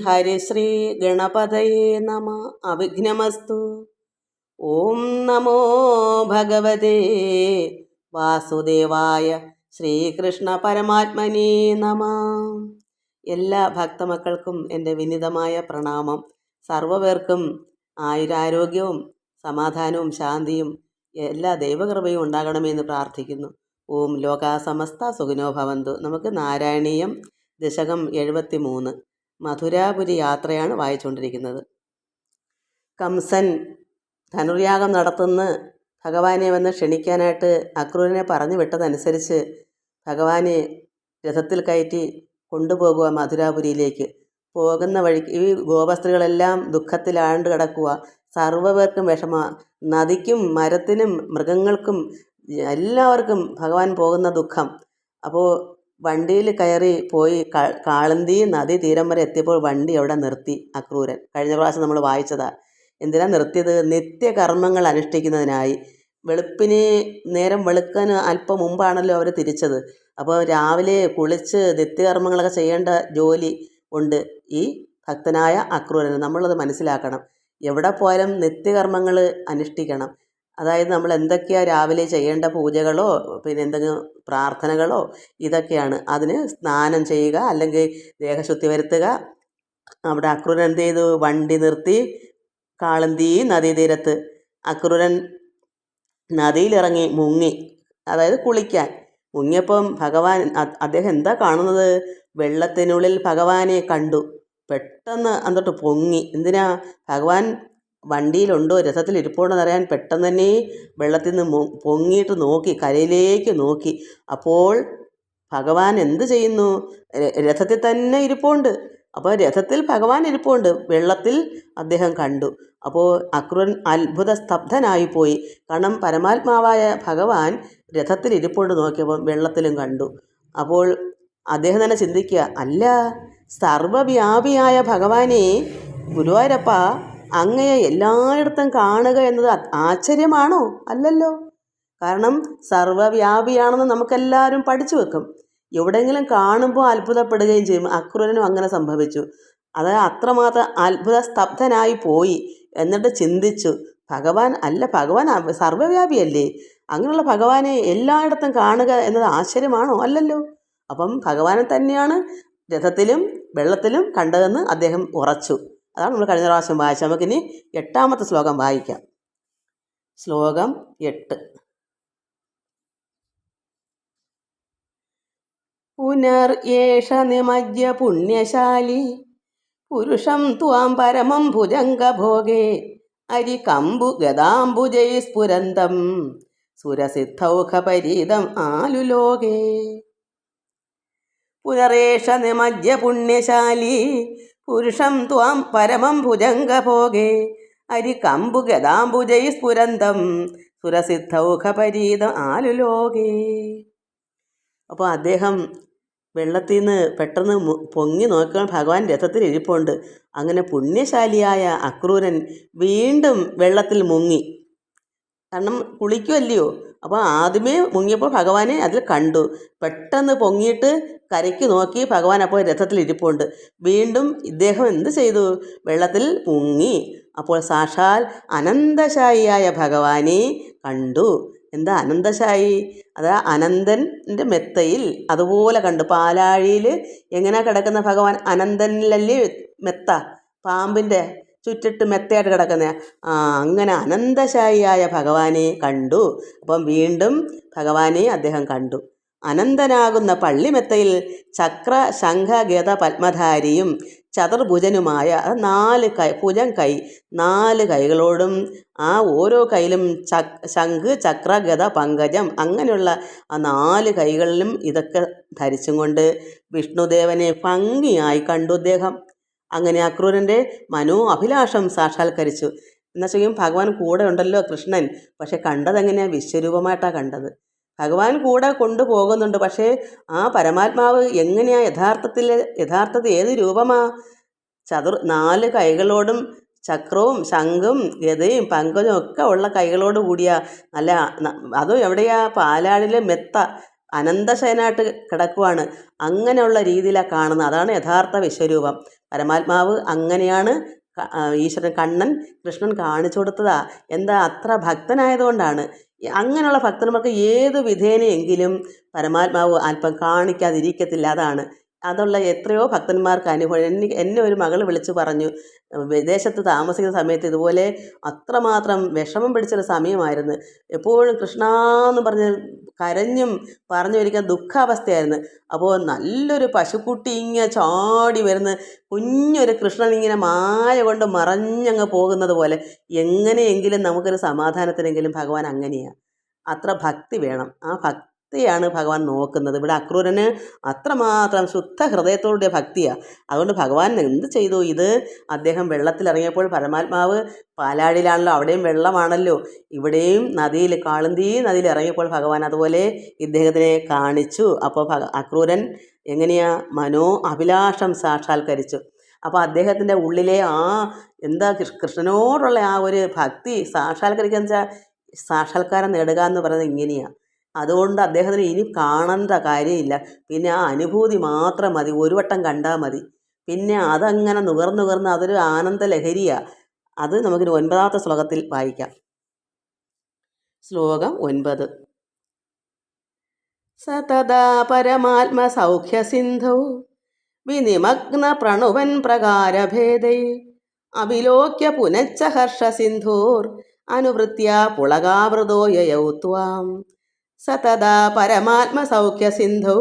ഹരിശ്രീ ഗണപതയേ നമ. അവിഘ്നമസ്തു. ഓം നമോ ഭഗവതേ വാസുദേവായ ശ്രീകൃഷ്ണ പരമാത്മനേ നമ. എല്ലാ ഭക്തമക്കൾക്കും എൻ്റെ വിനീതമായ പ്രണാമം. സർവ്വപേർക്കും ആയുരാരോഗ്യവും സമാധാനവും ശാന്തിയും എല്ലാ ദൈവകൃപയും ഉണ്ടാകണമെന്ന് പ്രാർത്ഥിക്കുന്നു. ഓം ലോകാ സമസ്ത സുഖിനോ ഭവന്തു. നമുക്ക് നാരായണീയം ദശകം 73 മധുരാപുരി യാത്രയാണ് വായിച്ചുകൊണ്ടിരിക്കുന്നത്. കംസൻ ധനുർയാഗം നടത്തുന്ന ഭഗവാനെ വന്ന് ക്ഷണിക്കാനായിട്ട് അക്രൂരനെ പറഞ്ഞു വിട്ടതനുസരിച്ച് ഭഗവാനെ രഥത്തിൽ കയറ്റി കൊണ്ടുപോകുക മധുരാപുരിയിലേക്ക്. പോകുന്ന വഴിക്ക് ഈ ഗോപസ്ത്രീകളെല്ലാം ദുഃഖത്തിലാണ്ട് കിടക്കുക. സർവ്വപേർക്കും വിഷമ. നദിക്കും മരത്തിനും മൃഗങ്ങൾക്കും എല്ലാവർക്കും ഭഗവാൻ പോകുന്ന ദുഃഖം. അപ്പോൾ വണ്ടിയിൽ കയറി പോയി കാളന്തി നദി തീരം വരെ എത്തിയപ്പോൾ വണ്ടി അവിടെ നിർത്തി അക്രൂരൻ. കഴിഞ്ഞ പ്രാവശ്യം നമ്മൾ വായിച്ചതാണ്. എന്തിനാണ് നിർത്തിയത്? നിത്യകർമ്മങ്ങൾ അനുഷ്ഠിക്കുന്നതിനായി. വെളുപ്പിന് നേരം വെളുക്കാൻ അല്പം മുമ്പാണല്ലോ അവർ തിരിച്ചത്. അപ്പോൾ രാവിലെ കുളിച്ച് നിത്യകർമ്മങ്ങളൊക്കെ ചെയ്യേണ്ട ജോലി ഉണ്ട് ഈ ഭക്തനായ അക്രൂരന്. നമ്മളത് മനസ്സിലാക്കണം. എവിടെ പോയാലും നിത്യകർമ്മങ്ങൾ അനുഷ്ഠിക്കണം. അതായത് നമ്മൾ എന്തൊക്കെയാണ് രാവിലെ ചെയ്യേണ്ട പൂജകളോ പിന്നെ എന്തെങ്കിലും പ്രാർത്ഥനകളോ ഇതൊക്കെയാണ്. അതിന് സ്നാനം ചെയ്യുക, അല്ലെങ്കിൽ ദേഹശുദ്ധി വരുത്തുക. അവിടെ അക്രൂരൻ എന്ത് ചെയ്തു? വണ്ടി നിർത്തി കാളന്തി നദീതീരത്ത് അക്രൂരൻ നദിയിലിറങ്ങി മുങ്ങി, അതായത് കുളിക്കാൻ മുങ്ങിയപ്പം ഭഗവാൻ അദ്ദേഹം എന്താ കാണുന്നത്? വെള്ളത്തിനുള്ളിൽ ഭഗവാനെ കണ്ടു. പെട്ടെന്ന് എന്നിട്ട് പൊങ്ങി. എന്തിനാ? ഭഗവാൻ വണ്ടിയിലുണ്ടോ രഥത്തിൽ ഇരിപ്പുണ്ടെന്നറിയാൻ പെട്ടെന്ന് തന്നെ വെള്ളത്തിൽ നിന്ന് പൊങ്ങിയിട്ട് നോക്കി, കരയിലേക്ക് നോക്കി. അപ്പോൾ ഭഗവാൻ എന്ത് ചെയ്യുന്നു? രഥത്തിൽ തന്നെ ഇരിപ്പുണ്ട്. അപ്പോൾ രഥത്തിൽ ഭഗവാൻ ഇരിപ്പുണ്ട്, വെള്ളത്തിൽ അദ്ദേഹം കണ്ടു. അപ്പോൾ അക്രൂരൻ അത്ഭുത സ്തബ്ധനായിപ്പോയി. കാരണം പരമാത്മാവായ ഭഗവാൻ രഥത്തിൽ ഇരിപ്പുണ്ട് നോക്കിയപ്പോൾ വെള്ളത്തിലും കണ്ടു. അപ്പോൾ അദ്ദേഹം തന്നെ ചിന്തിക്കുക, അല്ല, സർവ്വവ്യാപിയായ ഭഗവാനെ, ഗുരുവായൂരപ്പ, അങ്ങയെ എല്ലായിടത്തും കാണുക എന്നത് ആശ്ചര്യമാണോ? അല്ലല്ലോ. കാരണം സർവ്വവ്യാപിയാണെന്ന് നമുക്കെല്ലാവരും പഠിച്ചു വെക്കും. എവിടെയെങ്കിലും കാണുമ്പോൾ അത്ഭുതപ്പെടുകയും ചെയ്യും. അക്രൂരനും അങ്ങനെ സംഭവിച്ചു. അത് അത്രമാത്രം അത്ഭുത സ്തബ്ധനായി പോയി. എന്നിട്ട് ചിന്തിച്ചു, ഭഗവാൻ അല്ല, ഭഗവാൻ സർവ്വവ്യാപിയല്ലേ, അങ്ങനെയുള്ള ഭഗവാനെ എല്ലായിടത്തും കാണുക എന്നത് ആശ്ചര്യമാണോ? അല്ലല്ലോ. അപ്പം ഭഗവാനെ തന്നെയാണ് രഥത്തിലും വെള്ളത്തിലും കണ്ടതെന്ന് അദ്ദേഹം ഉറച്ചു. അതാണ് നമ്മൾ കഴിഞ്ഞ പ്രാവശ്യം വായിച്ചത്. നമുക്കിനി 8ാമത്തെ ശ്ലോകം വായിക്കാം. ശ്ലോകം 8. പുനർയേഷ നിമജ്യ പുണ്യശാലി പുരുഷം ത്വാം പരമം ഭുജംഗഭോഗേ അരികമ്പു ഗദാംബുജൈ സ്ഫുരന്തം സുരസിദ്ധൗഖപരീതം ആലുലോകേ. പുനരേഷ നിമജ്യ പുണ്യശാലി പുരുഷം ത്വാം പരമം ഭുജംഗഭോഗേ അരികമ്പു ഗദാംബുജൈ സ്ഫുരന്തം സുരസിദ്ധൗഖപരീതം ആലുലോകേ. അപ്പോൾ അദ്ദേഹം വെള്ളത്തിൽ നിന്ന് പെട്ടെന്ന് പൊങ്ങി നോക്കാൻ ഭഗവാൻ രഥത്തിൽ ഇരിപ്പുണ്ട്. അങ്ങനെ പുണ്യശാലിയായ അക്രൂരൻ വീണ്ടും വെള്ളത്തിൽ മുങ്ങി. കാരണം കുളിക്കുമല്ലയോ. അപ്പോൾ ആദ്യമേ മുങ്ങിയപ്പോൾ ഭഗവാനെ അതിൽ കണ്ടു. പെട്ടെന്ന് പൊങ്ങിയിട്ട് കരയ്ക്ക് നോക്കി ഭഗവാൻ അപ്പോൾ രഥത്തിൽ ഇരിപ്പുണ്ട്. വീണ്ടും ഇദ്ദേഹം എന്ത് ചെയ്തു? വെള്ളത്തിൽ മുങ്ങി. അപ്പോൾ സാക്ഷാൽ അനന്തശായിയായ ഭഗവാനെ കണ്ടു. എന്താ അനന്തശായി? അത് അനന്തൻ്റെ മെത്തയിൽ അതുപോലെ കണ്ടു. പാലാഴിയിൽ എങ്ങനെയാ കിടക്കുന്ന ഭഗവാൻ? അനന്തനിലല്ലേ മെത്ത, പാമ്പിൻ്റെ ചുറ്റിട്ട് മെത്തയായിട്ട് കിടക്കുന്ന അങ്ങനെ അനന്തശായിയായ ഭഗവാനെ കണ്ടു. അപ്പം വീണ്ടും ഭഗവാനെ അദ്ദേഹം കണ്ടു. അനന്തനാകുന്ന പള്ളിമെത്തയിൽ ചക്ര ശംഖ ഗദ പത്മധാരിയും ചതുർഭുജനുമായ 4 കൈകളോടും ആ ഓരോ കൈയിലും ശംഖ് ചക്ര ഗദ പങ്കജം അങ്ങനെയുള്ള ആ 4 കൈകളിലും ഇതൊക്കെ ധരിച്ചും കൊണ്ട് വിഷ്ണുദേവനെ ഭംഗിയായി കണ്ടു അദ്ദേഹം. അങ്ങനെ അക്രൂരൻ്റെ അഭിലാഷം സാക്ഷാത്കരിച്ചു. എന്നുവെച്ചാൽ ഭഗവാൻ കൂടെ ഉണ്ടല്ലോ കൃഷ്ണൻ. പക്ഷെ കണ്ടതെങ്ങനെയാണ്? വിശ്വരൂപമായിട്ടാണ് കണ്ടത്. ഭഗവാൻ കൂടെ കൊണ്ടുപോകുന്നുണ്ട്. പക്ഷേ ആ പരമാത്മാവ് എങ്ങനെയാണ് യഥാർത്ഥത്തിൽ ഏത് രൂപമാ? 4 കൈകളോടും ചക്രവും ശംഖും ഗദയും പങ്കജവും ഒക്കെ ഉള്ള കൈകളോട് കൂടിയ അതും എവിടെയാ? പാലാഴിലെ മെത്ത, അനന്തശയനായിട്ട് കിടക്കുവാണ്. അങ്ങനെയുള്ള രീതിയിലാണ് കാണുന്നത്. അതാണ് യഥാർത്ഥ വിശ്വരൂപം. പരമാത്മാവ് അങ്ങനെയാണ് ഈശ്വരൻ കണ്ണൻ കൃഷ്ണൻ കാണിച്ചു കൊടുത്തതാ. എന്താ? അത്ര ഭക്തനായതുകൊണ്ടാണ്. അങ്ങനെയുള്ള ഭക്തന്മാർക്ക് ഏത് വിധേനയെങ്കിലും പരമാത്മാവ് അല്പം കാണിക്കാതിരിക്കത്തില്ല. അതുള്ള എത്രയോ ഭക്തന്മാർക്ക് അനുഭവം. എന്നെ ഒരു മകൾ വിളിച്ച് പറഞ്ഞു, വിദേശത്ത് താമസിക്കുന്ന സമയത്ത് ഇതുപോലെ അത്രമാത്രം വിഷമം പിടിച്ചൊരു സമയമായിരുന്നു. എപ്പോഴും കൃഷ്ണാന്ന് പറഞ്ഞ് കരഞ്ഞും പറഞ്ഞു ഒരിക്കൽ ദുഃഖാവസ്ഥയായിരുന്നു. അപ്പോൾ നല്ലൊരു പശുക്കുട്ടി ഇങ്ങനെ ചാടി വരുന്ന കുഞ്ഞൊരു കൃഷ്ണൻ ഇങ്ങനെ മായ കൊണ്ട് മറഞ്ഞങ്ങ് പോകുന്നത് പോലെ. എങ്ങനെയെങ്കിലും നമുക്കൊരു സമാധാനത്തിനെങ്കിലും ഭഗവാൻ അങ്ങനെയാണ്. അത്ര ഭക്തി വേണം. ആ ഭക്തിയാണ് ഭഗവാൻ നോക്കുന്നത്. ഇവിടെ അക്രൂരന് അത്രമാത്രം ശുദ്ധ ഹൃദയത്തോടെ ഭക്തിയാണ്. അതുകൊണ്ട് ഭഗവാൻ എന്ത് ചെയ്തു? അദ്ദേഹം വെള്ളത്തിലിറങ്ങിയപ്പോൾ പരമാത്മാവ് പാലാഴിലാണല്ലോ, അവിടെയും വെള്ളമാണല്ലോ, ഇവിടെയും നദിയിൽ കാളുന്തി നദിയിൽ ഇറങ്ങിയപ്പോൾ ഭഗവാൻ അതുപോലെ ഇദ്ദേഹത്തിനെ കാണിച്ചു. അപ്പോൾ അക്രൂരൻ എങ്ങനെയാ അഭിലാഷം സാക്ഷാത്കരിച്ചു. അപ്പോൾ അദ്ദേഹത്തിൻ്റെ ഉള്ളിലെ കൃഷ്ണനോടുള്ള ആ ഒരു ഭക്തി സാക്ഷാത്കരിക്കുക വെച്ചാൽ സാക്ഷാത്കാരം നേടുക എന്ന് പറയുന്നത് ഇങ്ങനെയാണ്. അതുകൊണ്ട് അദ്ദേഹത്തിന് ഇനി കാണേണ്ട കാര്യമില്ല. പിന്നെ ആ അനുഭൂതി മാത്രം മതി. ഒരു വട്ടം കണ്ടാൽ മതി. പിന്നെ അതങ്ങനെ നുകർന്നുകർന്ന് അതൊരു ആനന്ദ ലഹരിയാണ്. അത് നമുക്കൊരു 9ാമത്തെ ശ്ലോകത്തിൽ വായിക്കാം. ശ്ലോകം 9. സതദാ പരമാത്മസൗഖ്യസിന്ധൗ വിനിമഗ്ന പ്രണുവൻ പ്രകാരഭേദൈ അവിലോക്യ പുനശ്ച ഹർഷസിന്ധൂർ അനുവൃത്യ പുളകാവൃതോ യയൗ ത്വാം. സതദാ പരമാത്മസൗഖ്യസിന്ധൗ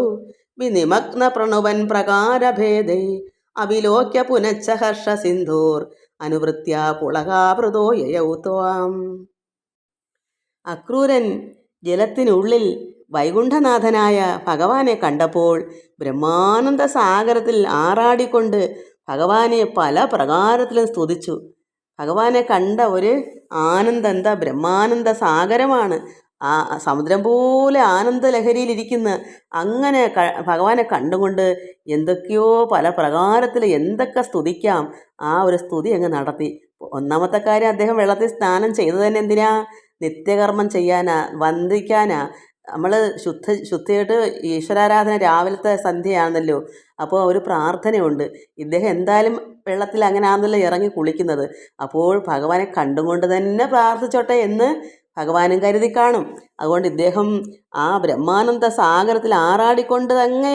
വിനിമഗ്ന പ്രണുവൻ പ്രകാരഭേദൈ അവിലോക്യ പുനശ്ച ഹർഷസിന്ധൂർ അനുവൃത്യ പുളകാവൃതോ യയൗ ത്വാം. അക്രൂരൻ ജലത്തിനുള്ളിൽ വൈകുണ്ഠനാഥനായ ഭഗവാനെ കണ്ടപ്പോൾ ബ്രഹ്മാനന്ദ സാഗരത്തിൽ ആറാടിക്കൊണ്ട് ഭഗവാനെ പല പ്രകാരത്തിലും സ്തുതിച്ചു. ഭഗവാനെ കണ്ട ഒരു ആനന്ദം എന്താ? ബ്രഹ്മാനന്ദ സാഗരമാണ്. ആ സമുദ്രം പോലെ ആനന്ദ ലഹരിയിലിരിക്കുന്ന അങ്ങനെ ഭഗവാനെ കണ്ടുകൊണ്ട് എന്തൊക്കെയോ പല പ്രകാരത്തിൽ എന്തൊക്കെ സ്തുതിക്കാം. ആ ഒരു സ്തുതി അങ്ങ് നടത്തി. 1ാമത്തെ കാര്യം, അദ്ദേഹം വെള്ളത്തിൽ സ്നാനം ചെയ്തത് തന്നെ എന്തിനാ? നിത്യകർമ്മം ചെയ്യാനാ, വന്ദിക്കാനാ. നമ്മൾ ശുദ്ധിയായിട്ട് ഈശ്വരാരാധന രാവിലത്തെ സന്ധ്യയാണല്ലോ. അപ്പോൾ ഒരു പ്രാർത്ഥനയുണ്ട്. ഇദ്ദേഹം എന്തായാലും വെള്ളത്തിൽ അങ്ങനെ ആണെന്നല്ലോ ഇറങ്ങി കുളിക്കുന്നത്. അപ്പോൾ ഭഗവാനെ കണ്ടുകൊണ്ട് തന്നെ പ്രാർത്ഥിച്ചോട്ടെ എന്ന് ഭഗവാനും കരുതി കാണും. അതുകൊണ്ട് ഇദ്ദേഹം ആ ബ്രഹ്മാനന്ദ സാഗരത്തിൽ ആറാടിക്കൊണ്ട് തന്നെ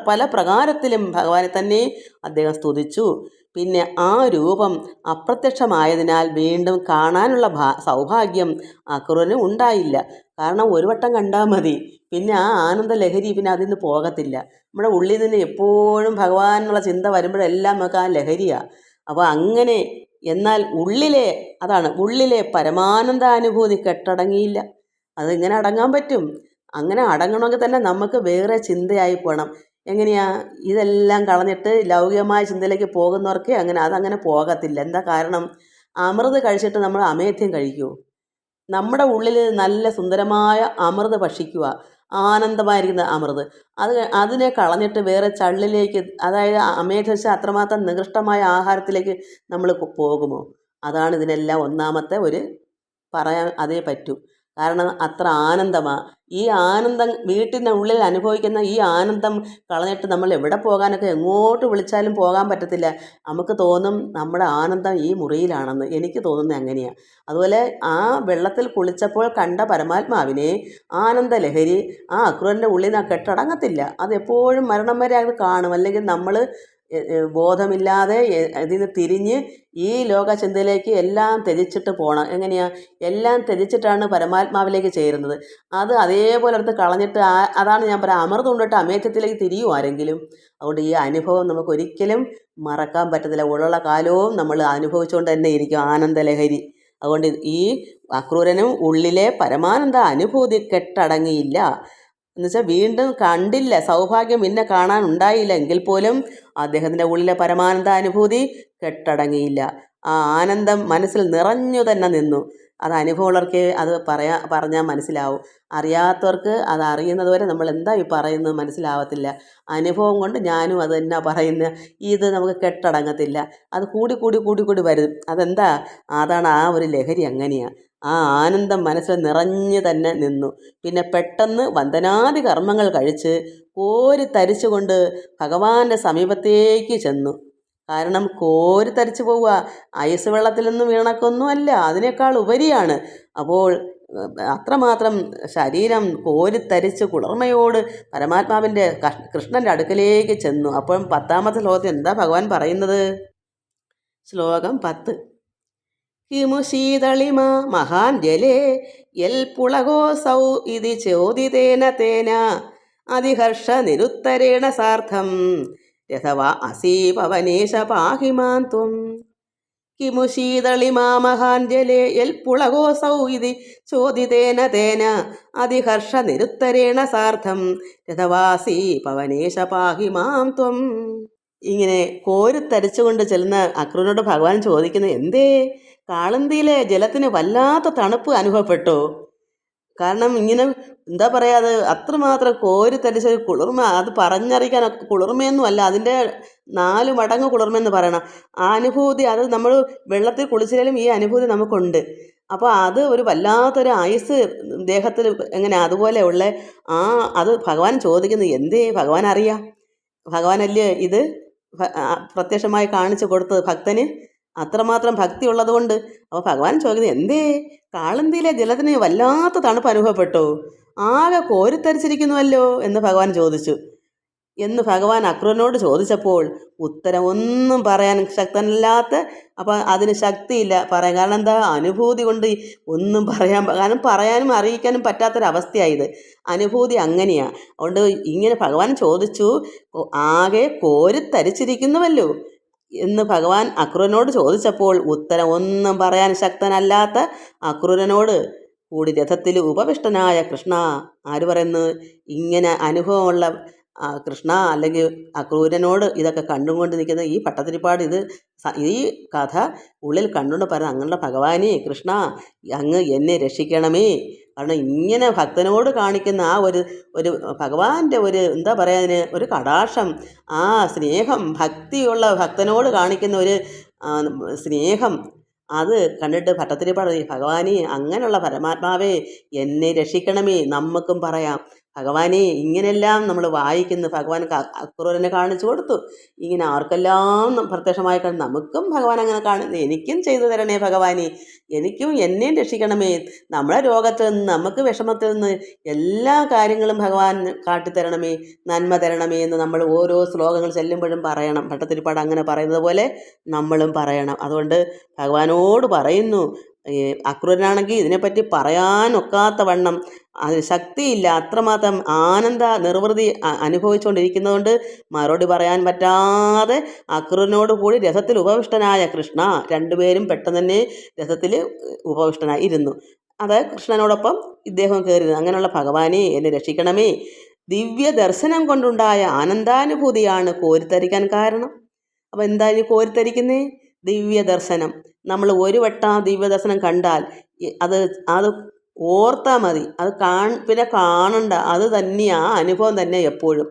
പല പ്രകാരത്തിലും ഭഗവാനെ തന്നെ അദ്ദേഹം സ്തുതിച്ചു. പിന്നെ ആ രൂപം അപ്രത്യക്ഷമായതിനാൽ വീണ്ടും കാണാനുള്ള സൗഭാഗ്യം അക്രൂരന് ഉണ്ടായില്ല. കാരണം ഒരു വട്ടം കണ്ടാൽ മതി. പിന്നെ ആ ആനന്ദ ലഹരി പിന്നെ അതിൽ നിന്ന് പോകത്തില്ല. നമ്മുടെ ഉള്ളിൽ നിന്ന് എപ്പോഴും ഭഗവാനുള്ള ചിന്ത വരുമ്പോഴെല്ലാം നമുക്ക് ആ ലഹരിയാണ്. അപ്പോൾ അങ്ങനെ എന്നാൽ ഉള്ളിലെ പരമാനന്ദാനുഭൂതി കെട്ടടങ്ങിയില്ല. അതിങ്ങനെ അടങ്ങാൻ പറ്റും? അങ്ങനെ അടങ്ങണമെങ്കിൽ തന്നെ നമുക്ക് വേറെ ചിന്തയായി പോകണം. എങ്ങനെയാ? ഇതെല്ലാം കളഞ്ഞിട്ട് ലൗകികമായ ചിന്തയിലേക്ക് പോകുന്നവർക്ക് അതങ്ങനെ പോകത്തില്ല. എന്താ കാരണം? അമൃത് കഴിച്ചിട്ട് നമ്മൾ അമേധ്യം കഴിക്കുമോ? നമ്മുടെ ഉള്ളിൽ നല്ല സുന്ദരമായ അമൃത് ഭക്ഷിക്കുക, ആനന്ദമായിരിക്കുന്ന അമൃത്, അതിനെ കളഞ്ഞിട്ട് വേറെ ചള്ളിലേക്ക്, അതായത് അമേധ്യ അത്രമാത്രം നികൃഷ്ടമായ ആഹാരത്തിലേക്ക് നമ്മൾ പോകുമോ? അതാണ് ഇതിനെല്ലാം 1ാമത്തെ പറയാൻ അതേ പറ്റൂ. കാരണം അത്ര ആനന്ദമാണ്. ഈ ആനന്ദം വീട്ടിൻ്റെ ഉള്ളിൽ അനുഭവിക്കുന്ന ഈ ആനന്ദം കളഞ്ഞിട്ട് നമ്മൾ എവിടെ പോകാനൊക്കെ എങ്ങോട്ട് വിളിച്ചാലും പോകാൻ പറ്റത്തില്ല. നമുക്ക് തോന്നും നമ്മുടെ ആനന്ദം ഈ മുറിയിലാണെന്ന്. എനിക്ക് തോന്നുന്നത് അങ്ങനെയാണ്. അതുപോലെ ആ വെള്ളത്തിൽ കുളിച്ചപ്പോൾ കണ്ട പരമാത്മാവിനെ ആനന്ദ ലഹരി ആ അക്രൂരൻ്റെ ഉള്ളിൽ നിന്ന് കെട്ടടങ്ങത്തില്ല. അതെപ്പോഴും മരണം വരെ അത് കാണും. അല്ലെങ്കിൽ നമ്മൾ ബോധമില്ലാതെ ഇതിൽ നിന്ന് തിരിഞ്ഞ് ഈ ലോകചിന്തയിലേക്ക് എല്ലാം ത്യജിച്ചിട്ട് പോകണം. എങ്ങനെയാണ്? എല്ലാം ത്യജിച്ചിട്ടാണ് പരമാത്മാവിലേക്ക് ചേരുന്നത്. അത് അതേപോലെ അടുത്ത് കളഞ്ഞിട്ട് അതാണ് ഞാൻ പറയാം, അമൃതം കൊണ്ടിട്ട് അമേധ്യത്തിലേക്ക് തിരിയും ആരെങ്കിലും. അതുകൊണ്ട് ഈ അനുഭവം നമുക്കൊരിക്കലും മറക്കാൻ പറ്റത്തില്ല. ഉള്ള കാലവും നമ്മൾ അനുഭവിച്ചുകൊണ്ട് തന്നെ ഇരിക്കും ആനന്ദലഹരി. അതുകൊണ്ട് ഈ അക്രൂരനും ഉള്ളിലെ പരമാനന്ദ അനുഭൂതി കെട്ടടങ്ങിയില്ല. എന്നുവെച്ചാൽ വീണ്ടും കണ്ടില്ല, സൗഭാഗ്യം പിന്നെ കാണാൻ ഉണ്ടായില്ല എങ്കിൽ പോലും അദ്ദേഹത്തിൻ്റെ ഉള്ളിലെ പരമാനന്ദ അനുഭൂതി കെട്ടടങ്ങിയില്ല. ആ ആനന്ദം മനസ്സിൽ നിറഞ്ഞു തന്നെ നിന്നു. അത് അനുഭവമുള്ളവർക്ക് അത് പറഞ്ഞാൽ മനസ്സിലാവും. അറിയാത്തവർക്ക് അത് അറിയുന്നത് വരെ നമ്മൾ എന്താ ഈ പറയുന്നത് മനസ്സിലാവത്തില്ല. അനുഭവം കൊണ്ട് ഞാനും അത് തന്നെ പറയുന്നത്. ഇത് നമുക്ക് കെട്ടടങ്ങത്തില്ല. അത് കൂടി കൂടി കൂടി കൂടി വരും. അതെന്താ? അതാണ് ആ ഒരു ലഹരി. അങ്ങനെയാണ്. ആ ആനന്ദം മനസ്സിൽ നിറഞ്ഞു തന്നെ നിന്നു. പിന്നെ പെട്ടെന്ന് വന്ദനാദി കർമ്മങ്ങൾ കഴിച്ച് കോരിത്തരിച്ചുകൊണ്ട് ഭഗവാന്റെ സമീപത്തേക്ക് ചെന്നു. കാരണം കോരിത്തരിച്ചു പോവുക, ഐസ് വെള്ളത്തിൽ നിന്ന് വീണക്കൊന്നുമല്ല, അതിനേക്കാൾ ഉപരിയാണ്. അപ്പോൾ അത്രമാത്രം ശരീരം കോരിത്തരിച്ച് കുളിർമയോട് പരമാത്മാവിൻ്റെ കൃഷ്ണൻ്റെ അടുക്കലേക്ക് ചെന്നു. അപ്പം 10ാമത്തെ ശ്ലോകത്തിൽ എന്താ ഭഗവാൻ പറയുന്നത്? ശ്ലോകം 10. കിമു ശീതളിമ മഹാൻ ജലേ യൽ പുളകോസൗ ഇതി ചോദിതേന തേന അതിഹർഷ നിരുത്തരേണ സാർത്ഥം രഥവാ അസീ പവനേശ പാഹിമാൻ ത്വം. കിമു ശീതളിമാ മഹാൻ ജലേ യൽ പുളകോസൗ ഇതി ചോദിതേന തേന അതിഹർഷ നിരുത്തരേണ സാർത്ഥം രഥവാസീ പവനേശ പാഹിമാം ത്വം. ഇങ്ങനെ കോരിത്തരിച്ചുകൊണ്ട് ചെല്ലുന്ന അക്രൂരനോട് ഭഗവാൻ ചോദിക്കുന്നത്, എന്തേ കാളന്തിയിലെ ജലത്തിന് വല്ലാത്ത തണുപ്പ് അനുഭവപ്പെട്ടോ? കാരണം ഇങ്ങനെ എന്താ പറയുക, അത് അത്രമാത്രം കോരിത്തരിച്ച ഒരു കുളിർമ, അത് പറഞ്ഞറിയിക്കാൻ കുളിർമയൊന്നും അല്ല, അതിൻ്റെ 4 മടങ്ങ് കുളിർമയെന്ന് പറയണം. ആ അനുഭൂതി, അത് നമ്മൾ വെള്ളത്തിൽ കുളിച്ചാലും ഈ അനുഭൂതി നമുക്കുണ്ട്. അപ്പോൾ അത് ഒരു വല്ലാത്തൊരു ഐസ് ദേഹത്തിൽ എങ്ങനെ അതുപോലെ ഉള്ള അത് ഭഗവാൻ ചോദിക്കുന്നത് എന്തേ? ഭഗവാൻ അറിയാം. ഭഗവാനല്ലേ ഇത് പ്രത്യക്ഷമായി കാണിച്ചു കൊടുത്തത് ഭക്തന്. അത്രമാത്രം ഭക്തി ഉള്ളത് കൊണ്ട്. അപ്പോൾ ഭഗവാൻ ചോദിക്കുന്നത്, എന്തേ കാളന്തിയിലെ ജലത്തിന് വല്ലാത്ത തണുപ്പ് അനുഭവപ്പെട്ടോ? ആകെ കോരിത്തരിച്ചിരിക്കുന്നുവല്ലോ എന്ന് ഭഗവാൻ ചോദിച്ചു. എന്ന് ഭഗവാൻ അക്രൂരനോട് ചോദിച്ചപ്പോൾ ഉത്തരം ഒന്നും പറയാൻ ശക്തനല്ലാത്ത, അപ്പം അതിന് ശക്തിയില്ല പറയാൻ. കാരണം എന്താ? അനുഭൂതി കൊണ്ട് ഒന്നും കാരണം പറയാനും അറിയിക്കാനും പറ്റാത്തൊരവസ്ഥയായത്. അനുഭൂതി അങ്ങനെയാണ്. അതുകൊണ്ട് ഇങ്ങനെ ഭഗവാൻ ചോദിച്ചു, ആകെ കോരിത്തരിച്ചിരിക്കുന്നുവല്ലോ എന്ന് ഭഗവാൻ അക്രൂരനോട് ചോദിച്ചപ്പോൾ ഉത്തരം ഒന്നും പറയാൻ ശക്തനല്ലാത്ത അക്രൂരനോട് കൂടി രഥത്തിൽ ഉപവിഷ്ടനായ കൃഷ്ണ, ആര് പറയുന്നു? ഇങ്ങനെ അനുഭവമുള്ള കൃഷ്ണ അല്ലെങ്കിൽ അക്രൂരനോട് ഇതൊക്കെ കണ്ടുകൊണ്ട് നിൽക്കുന്ന ഈ പട്ടത്തിരിപ്പാട് ഈ കഥ ഉള്ളിൽ കണ്ടുകൊണ്ട് പറയുന്നത്, അങ്ങനെയുള്ള ഭഗവാനെ കൃഷ്ണ, അങ്ങ് എന്നെ രക്ഷിക്കണമേ. കാരണം ഇങ്ങനെ ഭക്തനോട് കാണിക്കുന്ന ആ ഒരു ഭഗവാന്റെ ഒരു എന്താ പറയുക, ഒരു കടാക്ഷം, ആ സ്നേഹം, ഭക്തിയുള്ള ഭക്തനോട് കാണിക്കുന്ന ഒരു സ്നേഹം, അത് കണ്ടിട്ട് ഭട്ടത്തിരിപ്പാട്, ഭഗവാനെ അങ്ങനെയുള്ള പരമാത്മാവേ എന്നെ രക്ഷിക്കണമേ. നമുക്കും പറയാം, ഭഗവാനെ ഇങ്ങനെല്ലാം നമ്മൾ വായിക്കുന്നു. ഭഗവാൻ അക്രൂരനെ കാണിച്ചു കൊടുത്തു. ഇങ്ങനെ ആർക്കെല്ലാം പ്രത്യക്ഷമായി നമുക്കും ഭഗവാൻ അങ്ങനെ കാണുന്നു. എനിക്കും ചെയ്തു തരണേ ഭഗവാനെ, എനിക്കും എന്നെയും രക്ഷിക്കണമേ. നമ്മളെ രോഗത്തിൽ നിന്ന്, നമുക്ക് വിഷമത്തിൽ നിന്ന് എല്ലാ കാര്യങ്ങളും ഭഗവാൻ കാട്ടിത്തരണമേ, നന്മ തരണമേ എന്ന് നമ്മൾ ഓരോ ശ്ലോകങ്ങൾ ചെല്ലുമ്പോഴും പറയണം. ഭട്ടത്തിരിപ്പാട് അങ്ങനെ പറയുന്നത് പോലെ നമ്മളും പറയണം. അതുകൊണ്ട് ഭഗവാനോട് പറയുന്നു, അക്രൂരനാണെങ്കിൽ ഇതിനെപ്പറ്റി പറയാനൊക്കാത്ത വണ്ണം അത് ശക്തിയില്ല, അത്രമാത്രം ആനന്ദ നിർവൃതി അനുഭവിച്ചുകൊണ്ടിരിക്കുന്നതുകൊണ്ട് മറുപടി പറയാൻ പറ്റാതെ അക്രൂരനോട് കൂടി രഥത്തിൽ ഉപവിഷ്ടനായ കൃഷ്ണ, രണ്ടുപേരും പെട്ടെന്ന് തന്നെ രഥത്തിൽ ഉപവിഷ്ടനായി ഇരുന്നു. അത് കൃഷ്ണനോടൊപ്പം ഇദ്ദേഹം കയറിയിരുന്നു. അങ്ങനെയുള്ള ഭഗവാനെ എന്നെ രക്ഷിക്കണമേ. ദിവ്യ ദർശനം കൊണ്ടുണ്ടായ ആനന്ദാനുഭൂതിയാണ് കോരിത്തരിക്കാൻ കാരണം. അപ്പോൾ എന്താ ഇനി കോരിത്തരിക്കുന്നേ? ദിവ്യ ദർശനം. നമ്മൾ ഒരു വട്ടം ദിവ്യദർശനം കണ്ടാൽ അത് ഓർത്താൽ മതി, അത് പിന്നെ കാണണ്ട. അത് തന്നെയാണ് ആ അനുഭവം തന്നെ എപ്പോഴും.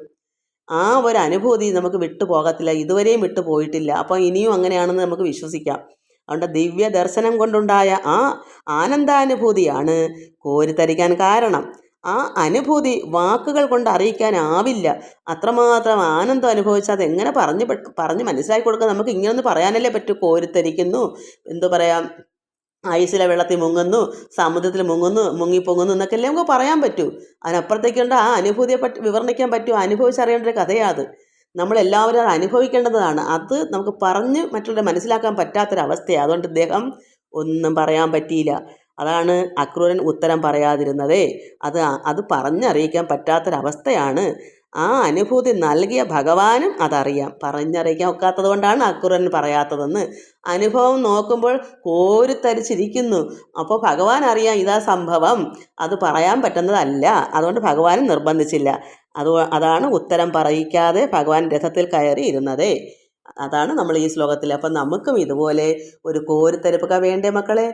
ആ ഒരു അനുഭൂതി നമുക്ക് വിട്ടു പോകത്തില്ല, ഇതുവരെയും വിട്ടു പോയിട്ടില്ല. അപ്പോൾ ഇനിയും അങ്ങനെയാണെന്ന് നമുക്ക് വിശ്വസിക്കാം. അതുകൊണ്ട് ദിവ്യ ദർശനം കൊണ്ടുണ്ടായ ആ ആനന്ദാനുഭൂതിയാണ് കോരിത്തരിക്കാൻ കാരണം. ആ അനുഭൂതി വാക്കുകൾ കൊണ്ട് അറിയിക്കാനാവില്ല. അത്രമാത്രം ആനന്ദം അനുഭവിച്ചാൽ അതെങ്ങനെ പറഞ്ഞ് മനസ്സിലാക്കി കൊടുക്കാൻ നമുക്ക് ഇങ്ങനൊന്ന് പറയാനല്ലേ പറ്റൂ. കോരിത്തരിക്കുന്നു, എന്തു പറയാം, ഐസിലെ വെള്ളത്തിൽ മുങ്ങുന്നു, സമുദ്രത്തിൽ മുങ്ങിപ്പൊങ്ങുന്നു എന്നൊക്കെ അല്ലേ നമുക്ക് പറയാൻ പറ്റൂ. അതിനപ്പുറത്തേക്കുണ്ട് ആ അനുഭൂതിയെ പറ്റി വിവരണിക്കാൻ പറ്റുമോ? അനുഭവിച്ചറിയേണ്ട ഒരു കഥയാണ്. നമ്മളെല്ലാവരും അത് അനുഭവിക്കേണ്ടതാണ്. അത് നമുക്ക് പറഞ്ഞ് മറ്റുള്ളവരെ മനസ്സിലാക്കാൻ പറ്റാത്തൊരവസ്ഥയാണ്. അതുകൊണ്ട് ഇദ്ദേഹം ഒന്നും പറയാൻ പറ്റിയില്ല. അതാണ് അക്രൂരൻ ഉത്തരം പറയാതിരുന്നത്. അത് പറഞ്ഞറിയിക്കാൻ പറ്റാത്തൊരവസ്ഥയാണ്. ആ അനുഭൂതി നൽകിയ ഭഗവാനും അതറിയാം. പറഞ്ഞറിയിക്കാൻ ഒക്കാത്തത് കൊണ്ടാണ് അക്രൂരൻ പറയാത്തതെന്ന്. അനുഭവം നോക്കുമ്പോൾ കോരിത്തരിച്ചിരിക്കുന്നു. അപ്പോൾ ഭഗവാൻ അറിയാം ഇതാ സംഭവം, അത് പറയാൻ പറ്റുന്നതല്ല. അതുകൊണ്ട് ഭഗവാനും നിർബന്ധിച്ചില്ല. അതാണ് ഉത്തരം പറയിക്കാതെ ഭഗവാൻ രഥത്തിൽ കയറി ഇരുന്നത്. അതാണ് നമ്മൾ ഈ ശ്ലോകത്തിൽ. അപ്പം നമുക്കും ഇതുപോലെ ഒരു കോരിത്തരിപ്പൊക്കെ വേണ്ടേ മക്കളെ?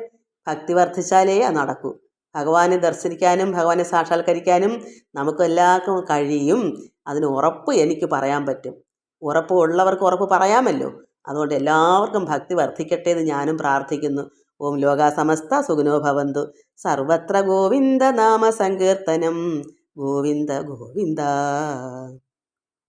ഭക്തി വർദ്ധിച്ചാലേ അത് നടക്കൂ. ഭഗവാനെ ദർശിക്കാനും ഭഗവാനെ സാക്ഷാത്കരിക്കാനും നമുക്കെല്ലാവർക്കും കഴിയും. അതിന് ഉറപ്പ് എനിക്ക് പറയാൻ പറ്റും. ഉറപ്പ് ഉള്ളവർക്ക് ഉറപ്പ് പറയാമല്ലോ. അതുകൊണ്ട് എല്ലാവർക്കും ഭക്തി വർദ്ധിക്കട്ടെ എന്ന് ഞാനും പ്രാർത്ഥിക്കുന്നു. ഓം ലോകാ സമസ്ത സുഖിനോ ഭവന്തു. സർവത്ര ഗോവിന്ദ നാമ സങ്കീർത്തനം. ഗോവിന്ദ ഗോവിന്ദ.